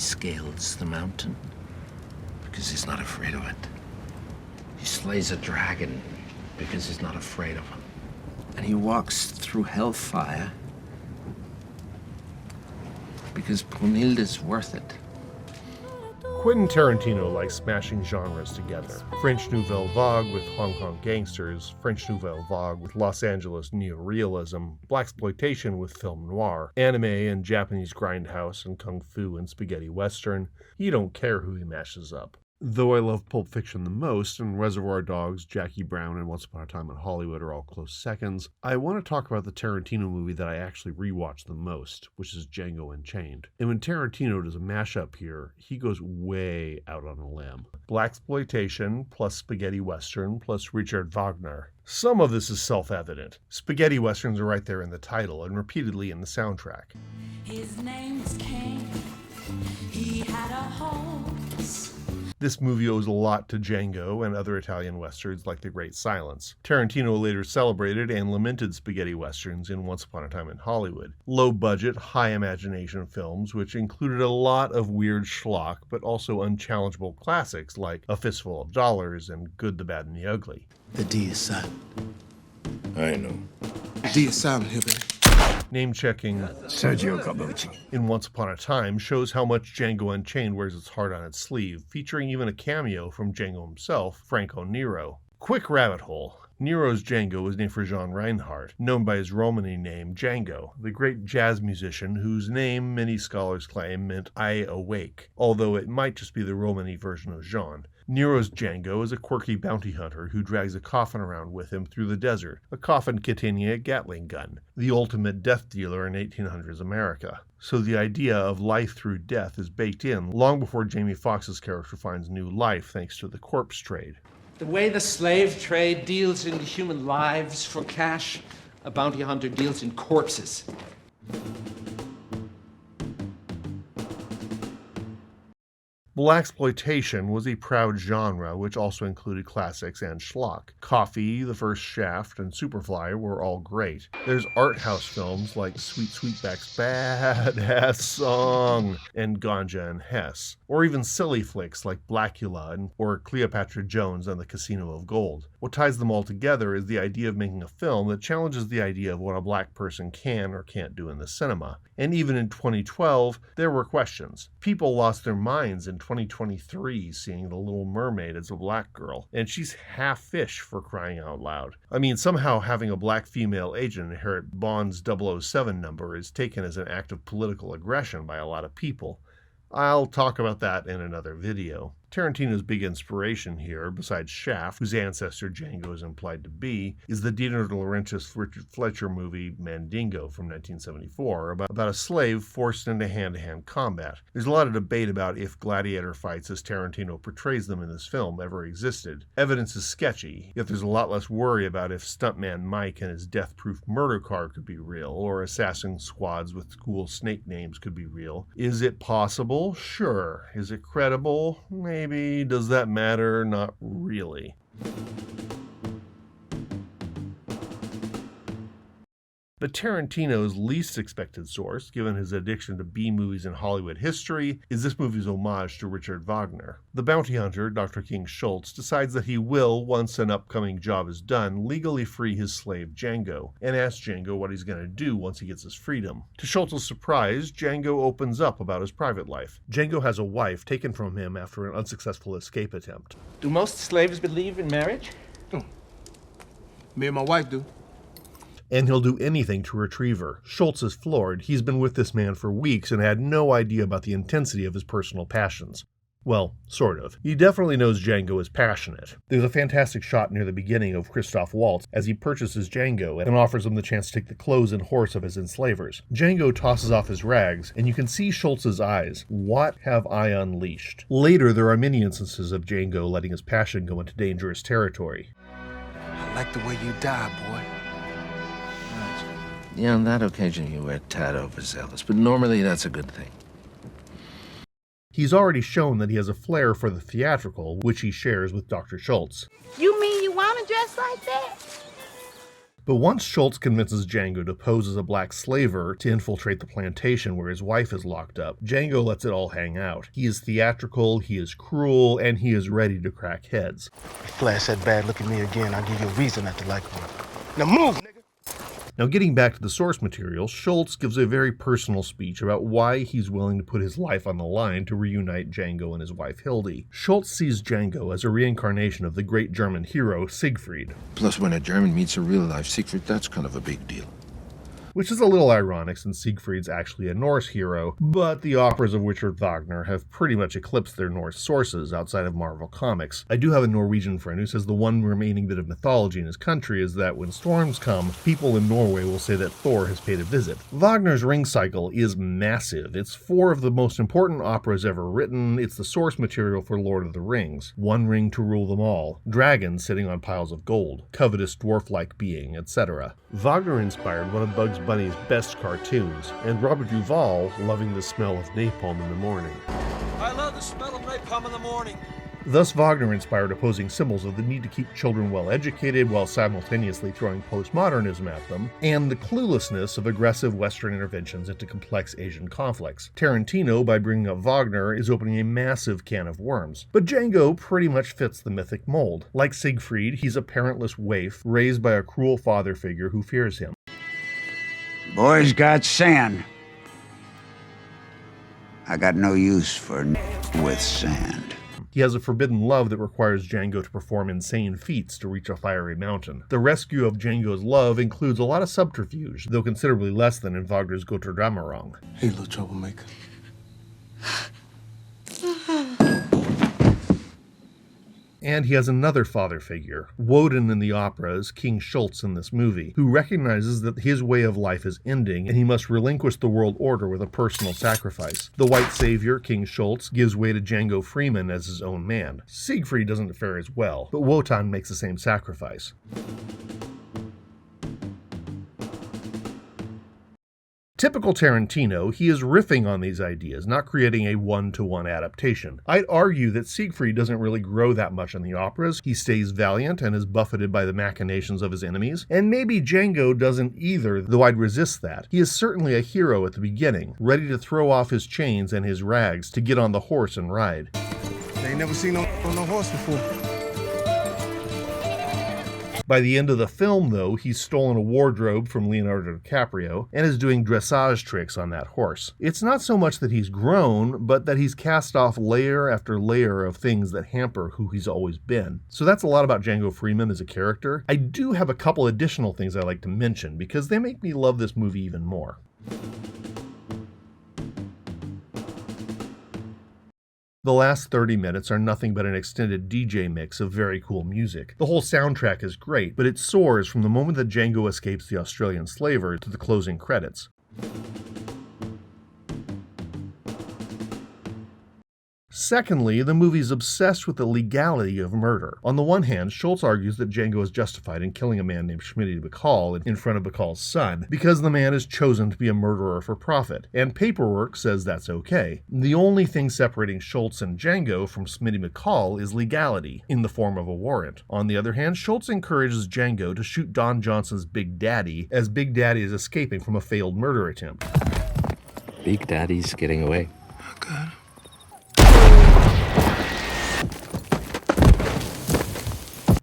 scales the mountain because he's not afraid of it. He slays a dragon because he's not afraid of him. And he walks through hellfire because Brunhilde's worth it. Quentin Tarantino likes smashing genres together. French Nouvelle Vague with Hong Kong gangsters, French Nouvelle Vague with Los Angeles neorealism, Blaxploitation with film noir, anime and Japanese grindhouse and kung fu and spaghetti western. You don't care who he mashes up. Though I love Pulp Fiction the most, and Reservoir Dogs, Jackie Brown, and Once Upon a Time in Hollywood are all close seconds, I want to talk about the Tarantino movie that I actually rewatch the most, which is Django Unchained. And when Tarantino does a mashup here, he goes way out on a limb. Blaxploitation plus spaghetti western plus Richard Wagner. Some of this is self-evident. Spaghetti westerns are right there in the title and repeatedly in the soundtrack. His name was King. He had a horse. This movie owes a lot to Django and other Italian westerns like The Great Silence. Tarantino later celebrated and lamented spaghetti westerns in Once Upon a Time in Hollywood. Low-budget, high-imagination films which included a lot of weird schlock but also unchallengeable classics like A Fistful of Dollars and Good, the Bad, and the Ugly. The D is silent. I know. D is silent here, baby. Name-checking Sergio Corbucci. in Once Upon a Time shows how much Django Unchained wears its heart on its sleeve, featuring even a cameo from Django himself, Franco Nero. Quick rabbit hole. Nero's Django was named for Jean Reinhardt, known by his Romany name Django, the great jazz musician whose name many scholars claim meant I awake, although it might just be the Romany version of Jean. Nero's Django is a quirky bounty hunter who drags a coffin around with him through the desert, a coffin containing a Gatling gun, the ultimate death dealer in 1800s America. So the idea of life through death is baked in long before Jamie Foxx's character finds new life thanks to the corpse trade. The way the slave trade deals in human lives for cash, a bounty hunter deals in corpses. Blaxploitation was a proud genre which also included classics and schlock. Coffee, The First Shaft, and Superfly were all great. There's art house films like Sweet Sweetback's Badass Song and Ganja and Hess, or even silly flicks like Blackula or Cleopatra Jones and the Casino of Gold. What ties them all together is the idea of making a film that challenges the idea of what a black person can or can't do in the cinema. And even in 2012, there were questions. People lost their minds in 2023 seeing The Little Mermaid as a black girl, and she's half fish for crying out loud. I mean, somehow having a black female agent inherit Bond's 007 number is taken as an act of political aggression by a lot of people. I'll talk about that in another video. Tarantino's big inspiration here, besides Shaft, whose ancestor Django is implied to be, is the Dino De Laurentiis Richard Fletcher movie Mandingo from 1974, about a slave forced into hand-to-hand combat. There's a lot of debate about if gladiator fights as Tarantino portrays them in this film ever existed. Evidence is sketchy, yet there's a lot less worry about if stuntman Mike and his death-proof murder car could be real, or assassin squads with cool snake names could be real. Is it possible? Sure. Is it credible? Maybe. Does that matter? Not really. But Tarantino's least expected source, given his addiction to B-movies in Hollywood history, is this movie's homage to Richard Wagner. The bounty hunter, Dr. King Schultz, decides that he will, once an upcoming job is done, legally free his slave Django, and asks Django what he's going to do once he gets his freedom. To Schultz's surprise, Django opens up about his private life. Django has a wife taken from him after an unsuccessful escape attempt. Do most slaves believe in marriage? Me and my wife do. And he'll do anything to retrieve her. Schultz is floored. He's been with this man for weeks and had no idea about the intensity of his personal passions. Well, sort of. He definitely knows Django is passionate. There's a fantastic shot near the beginning of Cristoph Waltz as he purchases Django and offers him the chance to take the clothes and horse of his enslavers. Django tosses off his rags, and you can see Schultz's eyes. What have I unleashed? Later, there are many instances of Django letting his passion go into dangerous territory. I like the way you die, boy. Yeah, on that occasion you were a tad overzealous, but normally that's a good thing. He's already shown that he has a flair for the theatrical, which he shares with Dr. Schultz. You mean you want to dress like that? But once Schultz convinces Django to pose as a black slaver to infiltrate the plantation where his wife is locked up, Django lets it all hang out. He is theatrical, he is cruel, and he is ready to crack heads. Flash that bad look at me again, I'll give you a reason not to like me. Now move, nigga! Now, getting back to the source material, Schultz gives a very personal speech about why he's willing to put his life on the line to reunite Django and his wife Hildy. Schultz sees Django as a reincarnation of the great German hero Siegfried. Plus, when a German meets a real-life Siegfried, that's kind of a big deal. Which is a little ironic since Siegfried's actually a Norse hero, but the operas of Richard Wagner have pretty much eclipsed their Norse sources outside of Marvel Comics. I do have a Norwegian friend who says the one remaining bit of mythology in his country is that when storms come, people in Norway will say that Thor has paid a visit. Wagner's Ring Cycle is massive. It's 4 of the most important operas ever written. It's the source material for Lord of the Rings. One ring to rule them all. Dragons sitting on piles of gold. Covetous dwarf-like being, etc. Wagner inspired one of Bugs Bunny's best cartoons, and Robert Duvall loving the smell of napalm in the morning. I love the smell of napalm in the morning. Thus, Wagner inspired opposing symbols of the need to keep children well educated while simultaneously throwing postmodernism at them, and the cluelessness of aggressive Western interventions into complex Asian conflicts. Tarantino, by bringing up Wagner, is opening a massive can of worms. But Django pretty much fits the mythic mold. Like Siegfried, he's a parentless waif raised by a cruel father figure who fears him. Boys got sand. I got no use for with sand. He has a forbidden love that requires Django to perform insane feats to reach a fiery mountain. The rescue of Django's love includes a lot of subterfuge, though considerably less than in Wagner's Götterdämmerung. Hey, little troublemaker. And he has another father figure, Woden in the operas, King Schultz in this movie, who recognizes that his way of life is ending and he must relinquish the world order with a personal sacrifice. The white savior, King Schultz, gives way to Django Freeman as his own man. Siegfried doesn't fare as well, but Wotan makes the same sacrifice. Typical Tarantino, he is riffing on these ideas, not creating a one-to-one adaptation. I'd argue that Siegfried doesn't really grow that much in the operas. He stays valiant and is buffeted by the machinations of his enemies. And maybe Django doesn't either, though I'd resist that. He is certainly a hero at the beginning, ready to throw off his chains and his rags to get on the horse and ride. They ain't never seen no horse before. By the end of the film, though, he's stolen a wardrobe from Leonardo DiCaprio and is doing dressage tricks on that horse. It's not so much that he's grown, but that he's cast off layer after layer of things that hamper who he's always been. So that's a lot about Django Freeman as a character. I do have a couple additional things I'd like to mention because they make me love this movie even more. The last 30 minutes are nothing but an extended DJ mix of very cool music. The whole soundtrack is great, but it soars from the moment that Django escapes the Australian slaver to the closing credits. Secondly, the movie's obsessed with the legality of murder. On the one hand, Schultz argues that Django is justified in killing a man named Schmitty Bacall in front of Bacall's son because the man is chosen to be a murderer for profit, and paperwork says that's okay. The only thing separating Schultz and Django from Schmitty Bacall is legality, in the form of a warrant. On the other hand, Schultz encourages Django to shoot Don Johnson's Big Daddy as Big Daddy is escaping from a failed murder attempt. Big Daddy's getting away. Okay.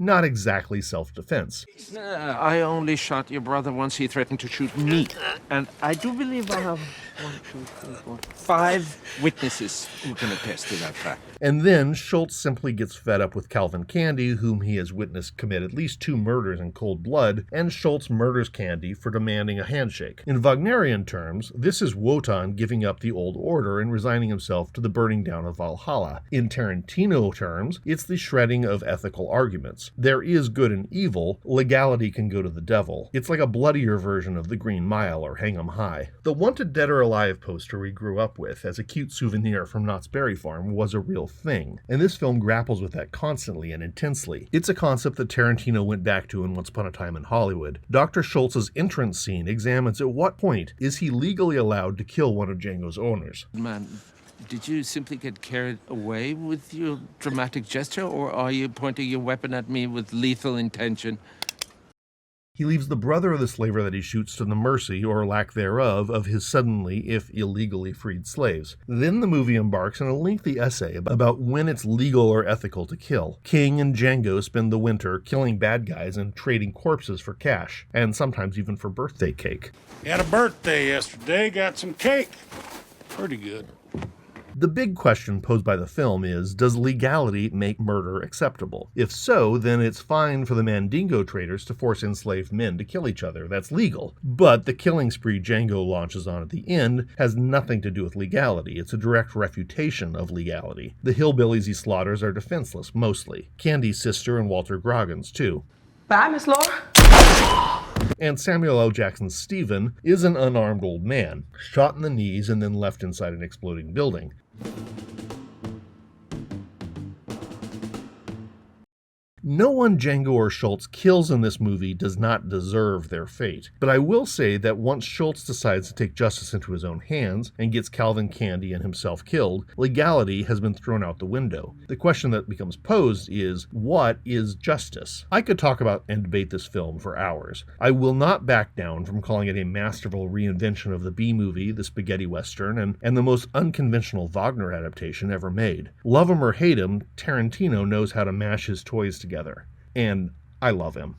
Not exactly self-defense. I only shot your brother once he threatened to shoot me. And I do believe I have 5 witnesses who can attest to that fact. And then Schultz simply gets fed up with Calvin Candy, whom he has witnessed commit at least 2 murders in cold blood, and Schultz murders Candy for demanding a handshake. In Wagnerian terms, this is Wotan giving up the old order and resigning himself to the burning down of Valhalla. In Tarantino terms, it's the shredding of ethical arguments. There is good and evil, legality can go to the devil. It's like a bloodier version of the Green Mile or Hang 'em High. The Wanted Dead or Alive poster we grew up with as a cute souvenir from Knott's Berry Farm was a real thing, and this film grapples with that constantly and intensely. It's a concept that Tarantino went back to in Once Upon a Time in Hollywood. Dr. Schultz's entrance scene examines at what point is he legally allowed to kill one of Django's owners. Man, did you simply get carried away with your dramatic gesture, or are you pointing your weapon at me with lethal intention? He leaves the brother of the slaver that he shoots to the mercy, or lack thereof, of his suddenly, if illegally, freed slaves. Then the movie embarks on a lengthy essay about when it's legal or ethical to kill. King and Django spend the winter killing bad guys and trading corpses for cash, and sometimes even for birthday cake. Had a birthday yesterday, got some cake. Pretty good. The big question posed by the film is, does legality make murder acceptable? If so, then it's fine for the Mandingo traders to force enslaved men to kill each other. That's legal. But the killing spree Django launches on at the end has nothing to do with legality. It's a direct refutation of legality. The hillbillies he slaughters are defenseless, mostly. Candy's sister and Walter Grogan's, too. Bye, Miss Laura. And Samuel L. Jackson's Stephen is an unarmed old man, shot in the knees and then left inside an exploding building. No one Django or Schultz kills in this movie does not deserve their fate. But I will say that once Schultz decides to take justice into his own hands and gets Calvin Candy and himself killed, legality has been thrown out the window. The question that becomes posed is, what is justice? I could talk about and debate this film for hours. I will not back down from calling it a masterful reinvention of the B-movie, the spaghetti western, and the most unconventional Wagner adaptation ever made. Love him or hate him, Tarantino knows how to mash his toys together. And I love him.